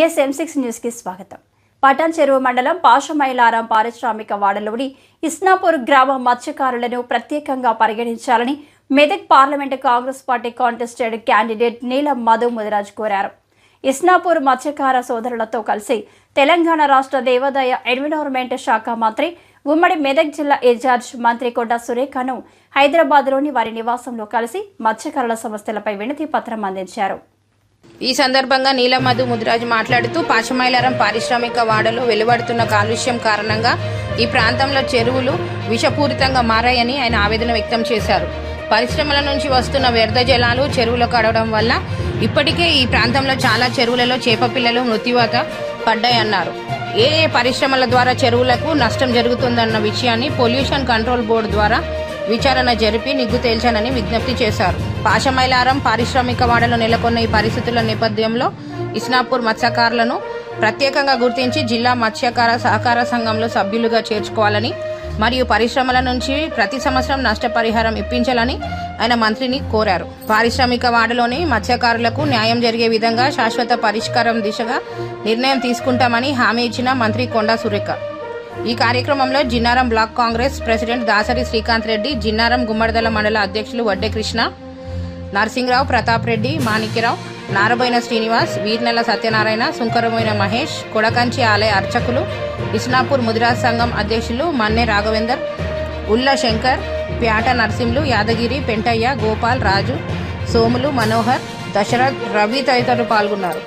TSM6 news కి స్వాగతం. పటాన్ చెరువు మండలం పాషమైలారం పారిశ్రామిక వాడలోని ఇస్నాపూర్ గ్రామ మత్స్యకారులను ప్రత్యేకంగా పరిగణించాలని Medak parliament Congress party contested candidate Neelam Madhu Mudiraj కోరారు. ఇస్నాపూర్ మత్స్యకార సోదరులతో కలిసి తెలంగాణ రాష్ట్ర దేవాదాయ ఎన్విరాన్మెంట్ శాఖ మంత్రి ఉమ్మడి మెదక్ జిల్లా ఇన్ఛార్జ్ మంత్రి కొండ సురేఖను హైదరాబాద్లోని వారి నివాసంలో కలిసి మత్స్యకారుల సమస్యలపై వినతి పత్రం అందించారు. ఈ సందర్భంగా నీలం మధు ముదిరాజ్ మాట్లాడుతూ పాషమైలారం పారిశ్రామిక వాడలో వెలువడుతున్న కాలుష్యం కారణంగా ఈ ప్రాంతంలో చెరువులు విషపూరితంగా మారాయని ఆయన ఆవేదన వ్యక్తం చేశారు. పరిశ్రమల నుంచి వస్తున్న వ్యర్థ జలాలు చెరువులకు అడవడం వల్ల ఇప్పటికే ఈ ప్రాంతంలో చాలా చెరువులలో చేప పిల్లలు మృత్యువాత పడ్డాయన్నారు. ఏ పరిశ్రమల ద్వారా చెరువులకు నష్టం జరుగుతుందన్న విషయాన్ని పొల్యూషన్ కంట్రోల్ బోర్డు ద్వారా విచారణ జరిపి నిగ్గు తేల్చానని విజ్ఞప్తి చేశారు. పాషమైలారం పారిశ్రామిక వాడలో నెలకొన్న ఈ పరిస్థితుల నేపథ్యంలో ఇస్నాపూర్ మత్స్యకారులను ప్రత్యేకంగా గుర్తించి జిల్లా మత్స్యకార సహకార సంఘంలో సభ్యులుగా చేర్చుకోవాలని మరియు పరిశ్రమల నుంచి ప్రతి సంవత్సరం నష్టపరిహారం ఇప్పించాలని ఆయన మంత్రిని కోరారు. పారిశ్రామిక వాడలోని మత్స్యకారులకు న్యాయం జరిగే విధంగా శాశ్వత పరిష్కారం దిశగా నిర్ణయం తీసుకుంటామని హామీ ఇచ్చిన మంత్రి కొండ సురేఖ. ఈ కార్యక్రమంలో జిన్నారం బ్లాక్ కాంగ్రెస్ ప్రెసిడెంట్ దాసరి శ్రీకాంత్ రెడ్డి, జిన్నారం గుమ్మడిదల మండల అధ్యక్షులు వడ్డే కృష్ణ, నర్సింగ్రావు, ప్రతాప్ రెడ్డి, మాణిక్యరావు, నారబోయిన శ్రీనివాస్, వీర్నెల సత్యనారాయణ, సుంకరమైన మహేష్, కొడకంచి ఆలయ అర్చకులు, ఇస్నాపూర్ ముదిరాజ్ సంఘం అధ్యక్షులు మన్నె రాఘవేందర్, ఉల్ల శంకర్, ప్యాట నర్సింలు, యాదగిరి, పెంటయ్య, గోపాల్, రాజు, సోములు, మనోహర్, దశరథ్, రవి తదితరులు పాల్గొన్నారు.